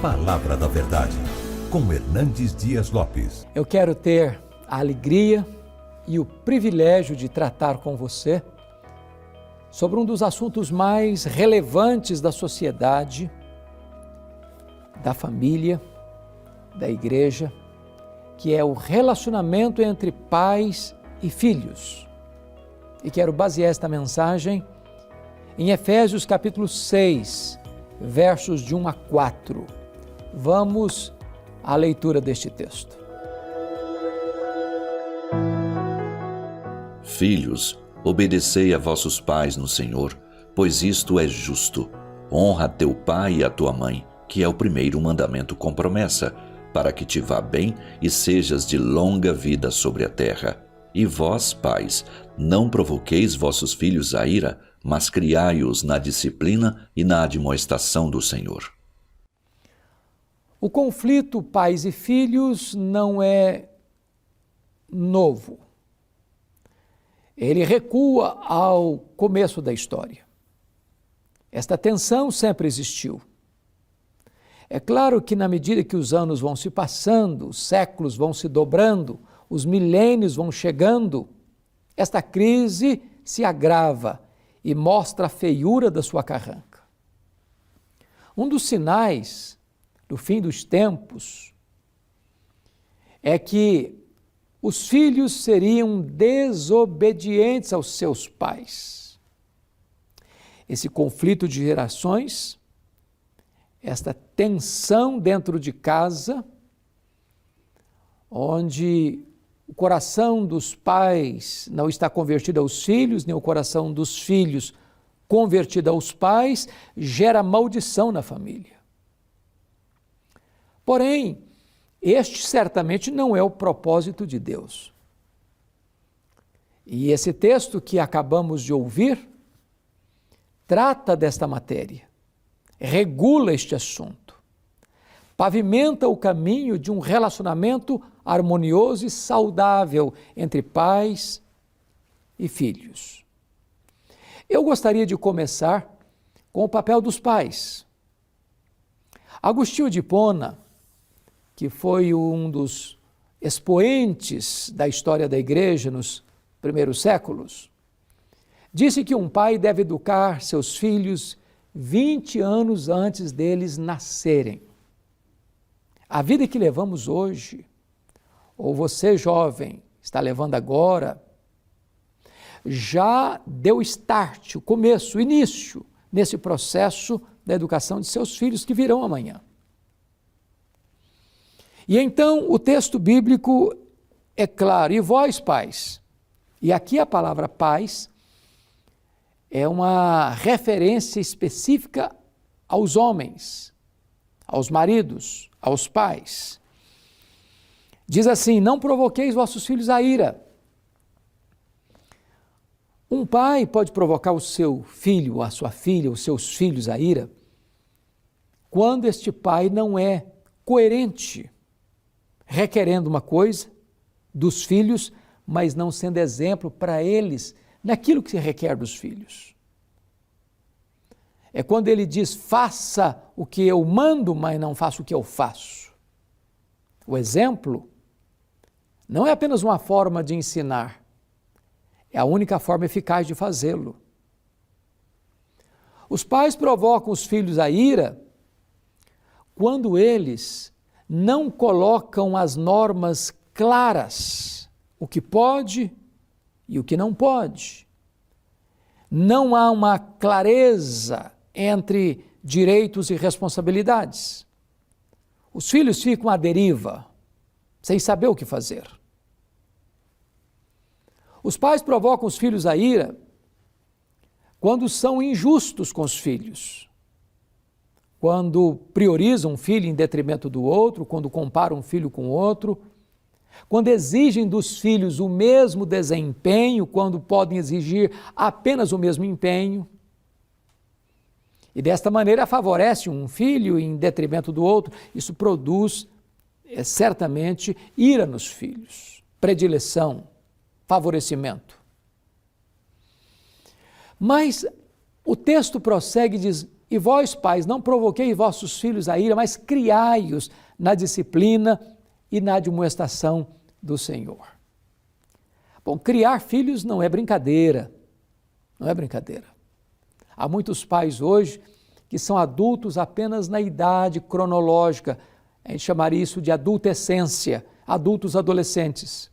Palavra da Verdade, com Hernandes Dias Lopes. Eu quero ter a alegria e o privilégio de tratar com você sobre um dos assuntos mais relevantes da sociedade, da família, da igreja, que é o relacionamento entre pais e filhos. E quero basear esta mensagem em Efésios capítulo 6, versos de 1 a 4. Vamos à leitura deste texto. Filhos, obedecei a vossos pais no Senhor, pois isto é justo. Honra teu pai e a tua mãe, que é o primeiro mandamento com promessa, para que te vá bem e sejas de longa vida sobre a terra. E vós, pais, não provoqueis vossos filhos a ira, mas criai-os na disciplina e na admoestação do Senhor. O conflito pais e filhos não é novo. Ele recua ao começo da história. Esta tensão sempre existiu. É claro que na medida que os anos vão se passando, os séculos vão se dobrando, os milênios vão chegando, esta crise se agrava e mostra a feiura da sua carranca. Um dos sinais do fim dos tempos é que os filhos seriam desobedientes aos seus pais. Esse conflito de gerações, esta tensão dentro de casa, onde o coração dos pais não está convertido aos filhos, nem o coração dos filhos convertido aos pais, gera maldição na família. Porém, este certamente não é o propósito de Deus. E esse texto que acabamos de ouvir trata desta matéria, regula este assunto, pavimenta o caminho de um relacionamento harmonioso e saudável entre pais e filhos. Eu gostaria de começar com o papel dos pais. Agostinho de Hipona, que foi um dos expoentes da história da igreja nos primeiros séculos, disse que um pai deve educar seus filhos 20 anos antes deles nascerem. A vida que levamos hoje, ou você jovem está levando agora, já deu start, o começo, o início, nesse processo da educação de seus filhos que virão amanhã. E então o texto bíblico é claro, e vós pais, e aqui a palavra pais é uma referência específica aos homens, aos maridos, aos pais. Diz assim, não provoqueis vossos filhos a ira. Um pai pode provocar o seu filho, a sua filha, os seus filhos a ira, quando este pai não é coerente, requerendo uma coisa dos filhos, mas não sendo exemplo para eles naquilo que se requer dos filhos. É quando ele diz, faça o que eu mando, mas não faça o que eu faço. O exemplo não é apenas uma forma de ensinar, é a única forma eficaz de fazê-lo. Os pais provocam os filhos a ira quando eles não colocam as normas claras, o que pode e o que não pode. Não há uma clareza entre direitos e responsabilidades. Os filhos ficam à deriva, sem saber o que fazer. Os pais provocam os filhos a ira quando são injustos com os filhos, quando priorizam um filho em detrimento do outro, quando comparam um filho com o outro, quando exigem dos filhos o mesmo desempenho, quando podem exigir apenas o mesmo empenho. E desta maneira favorece um filho em detrimento do outro. Isso produz, certamente, ira nos filhos, predileção, favorecimento. Mas o texto prossegue e diz, E vós, pais, não provoqueis vossos filhos a ira, mas criai-os na disciplina e na admoestação do Senhor. Bom, criar filhos não é brincadeira, não é brincadeira. Há muitos pais hoje que são adultos apenas na idade cronológica, a gente chamaria isso de adultescência, adultos adolescentes.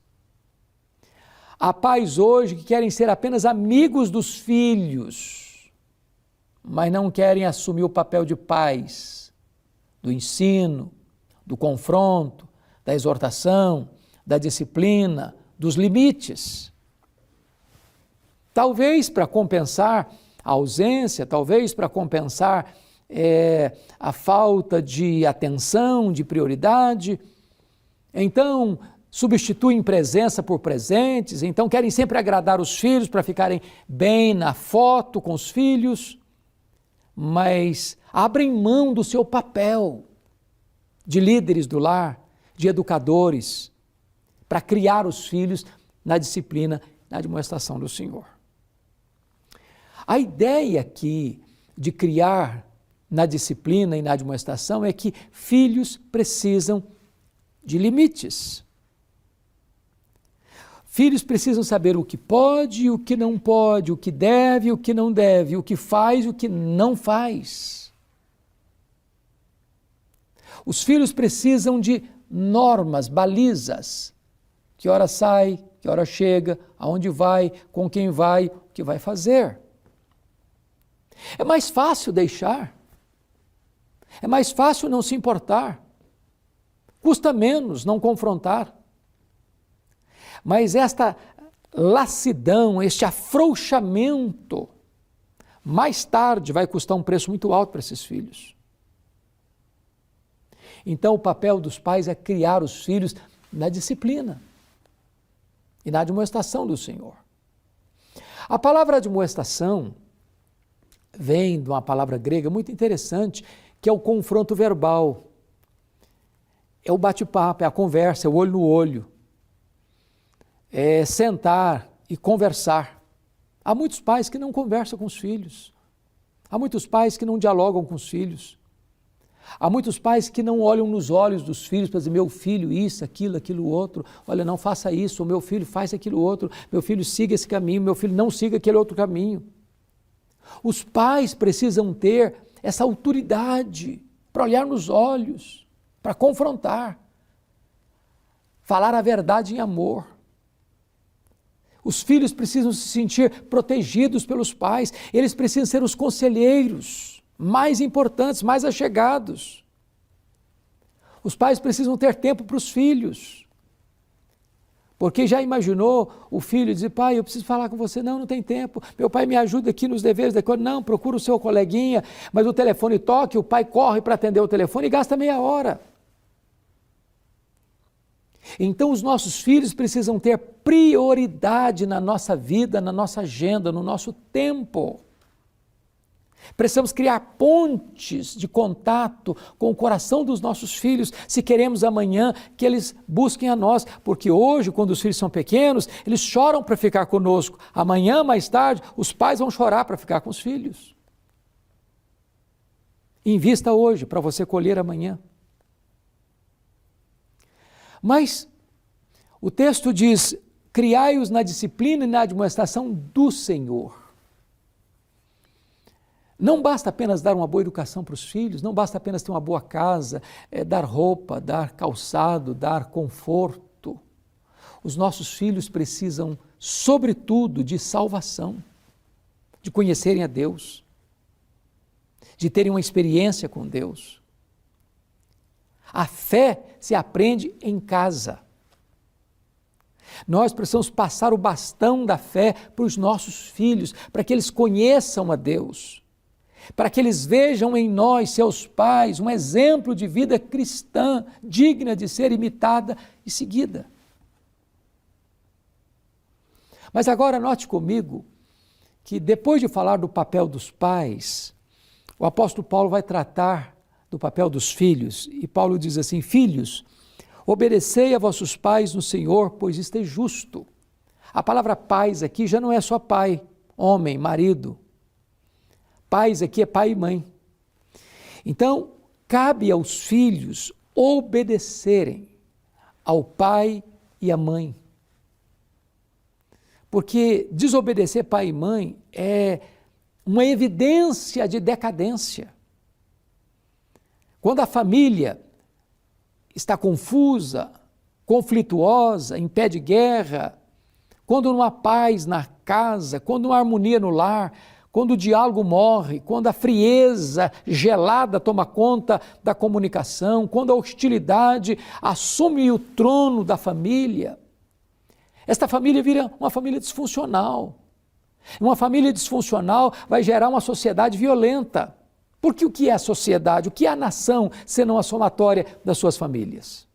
Há pais hoje que querem ser apenas amigos dos filhos, mas não querem assumir o papel de pais, do ensino, do confronto, da exortação, da disciplina, dos limites. Talvez para compensar a ausência, talvez para compensar a falta de atenção, de prioridade, então substituem presença por presentes, então querem sempre agradar os filhos para ficarem bem na foto com os filhos, mas abrem mão do seu papel de líderes do lar, de educadores, para criar os filhos na disciplina, na admoestação do Senhor. A ideia aqui de criar na disciplina e na admoestação é que filhos precisam de limites. Filhos precisam saber o que pode e o que não pode, o que deve e o que não deve, o que faz e o que não faz. Os filhos precisam de normas, balizas. Que hora sai, que hora chega, aonde vai, com quem vai, o que vai fazer. É mais fácil deixar. É mais fácil não se importar. Custa menos não confrontar. Mas esta lassidão, este afrouxamento, mais tarde vai custar um preço muito alto para esses filhos. Então o papel dos pais é criar os filhos na disciplina e na admoestação do Senhor. A palavra admoestação vem de uma palavra grega muito interessante, que é o confronto verbal. É o bate-papo, é a conversa, é o olho no olho. É sentar e conversar. Há muitos pais que não conversam com os filhos. Há muitos pais que não dialogam com os filhos. Há muitos pais que não olham nos olhos dos filhos para dizer, meu filho, isso, aquilo outro. Olha, não faça isso, o meu filho faz aquilo outro. Meu filho siga esse caminho, meu filho não siga aquele outro caminho. Os pais precisam ter essa autoridade para olhar nos olhos, para confrontar, falar a verdade em amor. Os filhos precisam se sentir protegidos pelos pais, eles precisam ser os conselheiros mais importantes, mais achegados. Os pais precisam ter tempo para os filhos. Porque já imaginou o filho dizer, pai, eu preciso falar com você, não tem tempo, meu pai me ajuda aqui nos deveres da coisa, não, procura o seu coleguinha, mas o telefone toca, o pai corre para atender o telefone e gasta meia hora. Então os nossos filhos precisam ter prioridade na nossa vida, na nossa agenda, no nosso tempo. Precisamos criar pontes de contato com o coração dos nossos filhos, se queremos amanhã que eles busquem a nós, porque hoje, quando os filhos são pequenos, eles choram para ficar conosco. Amanhã, mais tarde, os pais vão chorar para ficar com os filhos. Invista hoje para você colher amanhã. Mas o texto diz, criai-os na disciplina e na admoestação do Senhor. Não basta apenas dar uma boa educação para os filhos, não basta apenas ter uma boa casa, dar roupa, dar calçado, dar conforto. Os nossos filhos precisam, sobretudo, de salvação, de conhecerem a Deus, de terem uma experiência com Deus. A fé se aprende em casa. Nós precisamos passar o bastão da fé para os nossos filhos, para que eles conheçam a Deus, para que eles vejam em nós, seus pais, um exemplo de vida cristã, digna de ser imitada e seguida. Mas agora note comigo que depois de falar do papel dos pais, o apóstolo Paulo vai tratar do papel dos filhos, e Paulo diz assim, filhos, obedecei a vossos pais no Senhor, pois isto é justo. A palavra pais aqui já não é só pai, homem, marido. Pais aqui é pai e mãe. Então, cabe aos filhos obedecerem ao pai e à mãe. Porque desobedecer pai e mãe é uma evidência de decadência. Quando a família está confusa, conflituosa, em pé de guerra, quando não há paz na casa, quando não há harmonia no lar, quando o diálogo morre, quando a frieza gelada toma conta da comunicação, quando a hostilidade assume o trono da família, esta família vira uma família disfuncional. Uma família disfuncional vai gerar uma sociedade violenta. Porque o que é a sociedade? O que é a nação, senão a somatória das suas famílias?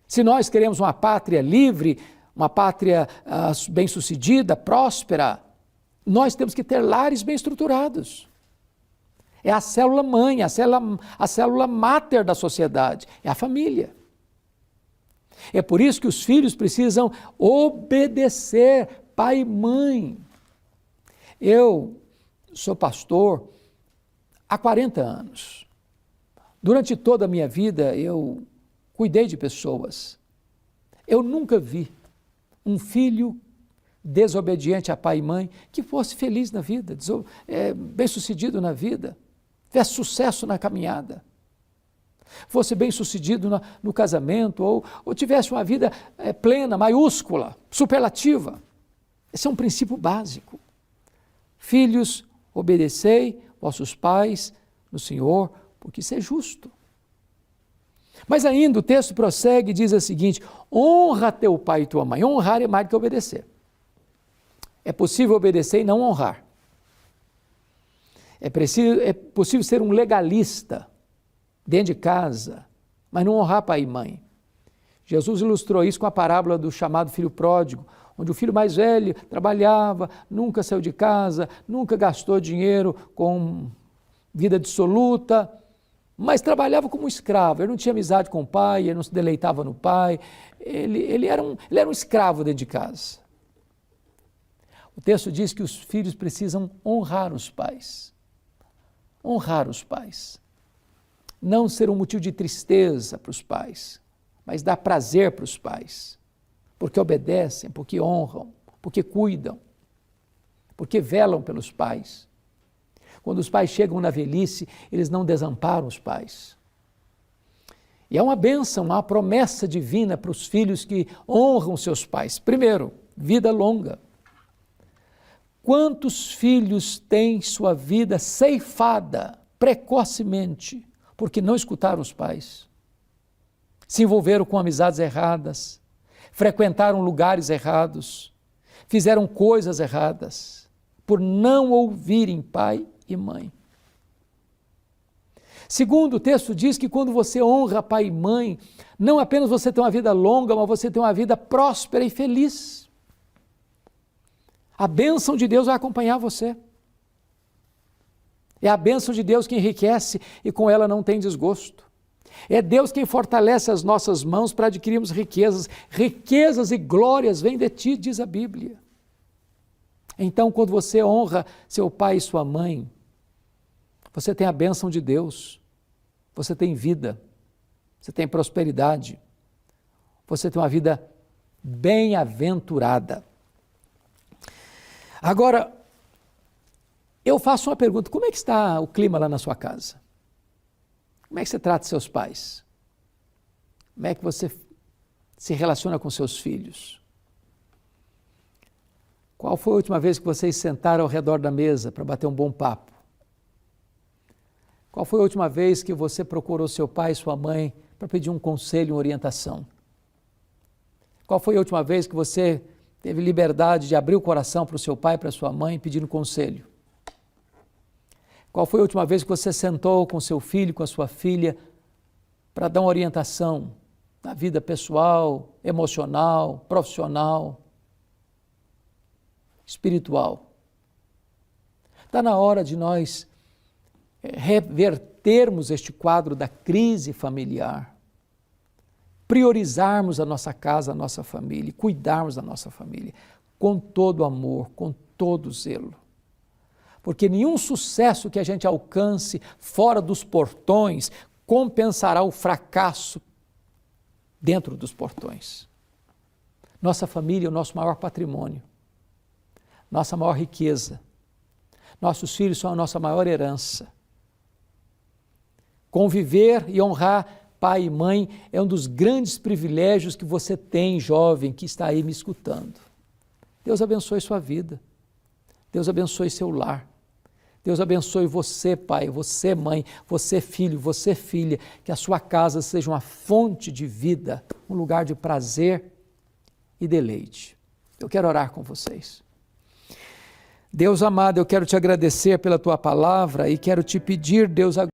Se nós queremos uma pátria livre, uma pátria bem-sucedida, próspera, nós temos que ter lares bem estruturados. É a célula mãe, a célula máter da sociedade, é a família. É por isso que os filhos precisam obedecer pai e mãe. Eu sou pastor há 40 anos. Durante toda a minha vida eu cuidei de pessoas. Eu nunca vi um filho desobediente a pai e mãe que fosse feliz na vida, bem-sucedido na vida, tivesse sucesso na caminhada, fosse bem-sucedido no casamento ou tivesse uma vida plena, maiúscula, superlativa. Esse é um princípio básico. Filhos, obedecei vossos pais no Senhor, porque isso é justo. Mas ainda o texto prossegue e diz o seguinte: honra teu pai e tua mãe. Honrar é mais do que obedecer. É possível obedecer e não honrar. É possível ser um legalista dentro de casa, mas não honrar pai e mãe. Jesus ilustrou isso com a parábola do chamado filho pródigo, onde o filho mais velho trabalhava, nunca saiu de casa, nunca gastou dinheiro com vida dissoluta, mas trabalhava como escravo. Ele não tinha amizade com o pai, ele não se deleitava no pai, ele era um escravo dentro de casa. O texto diz que os filhos precisam honrar os pais. Honrar os pais. Não ser um motivo de tristeza para os pais, mas dar prazer para os pais. Porque obedecem, porque honram, porque cuidam, porque velam pelos pais. Quando os pais chegam na velhice, eles não desamparam os pais. E é uma bênção, uma promessa divina para os filhos que honram seus pais. Primeiro, vida longa. Quantos filhos têm sua vida ceifada precocemente porque não escutaram os pais? Se envolveram com amizades erradas, frequentaram lugares errados, fizeram coisas erradas, por não ouvirem pai e mãe. Segundo, o texto diz que quando você honra pai e mãe, não apenas você tem uma vida longa, mas você tem uma vida próspera e feliz. A bênção de Deus vai acompanhar você. É a bênção de Deus que enriquece e com ela não tem desgosto. É Deus quem fortalece as nossas mãos para adquirirmos riquezas. Riquezas e glórias vêm de ti, diz a Bíblia. Então, quando você honra seu pai e sua mãe, você tem a bênção de Deus, você tem vida, você tem prosperidade, você tem uma vida bem-aventurada. Agora, eu faço uma pergunta: como é que está o clima lá na sua casa? Como é que você trata seus pais? Como é que você se relaciona com seus filhos? Qual foi a última vez que vocês sentaram ao redor da mesa para bater um bom papo? Qual foi a última vez que você procurou seu pai e sua mãe para pedir um conselho, uma orientação? Qual foi a última vez que você teve liberdade de abrir o coração para o seu pai e para a sua mãe pedindo conselho? Qual foi a última vez que você sentou com seu filho, com a sua filha, para dar uma orientação na vida pessoal, emocional, profissional, espiritual? Está na hora de nós revertermos este quadro da crise familiar, priorizarmos a nossa casa, a nossa família, cuidarmos da nossa família com todo amor, com todo zelo. porque nenhum sucesso que a gente alcance fora dos portões compensará o fracasso dentro dos portões. Nossa família é o nosso maior patrimônio, nossa maior riqueza. Nossos filhos são a nossa maior herança. Conviver e honrar pai e mãe é um dos grandes privilégios que você tem, jovem, que está aí me escutando. Deus abençoe sua vida. Deus abençoe seu lar. Deus abençoe você, pai, você, mãe, você, filho, você, filha. Que a sua casa seja uma fonte de vida, um lugar de prazer e deleite. Eu quero orar com vocês. Deus amado, eu quero te agradecer pela tua palavra e quero te pedir, Deus, agora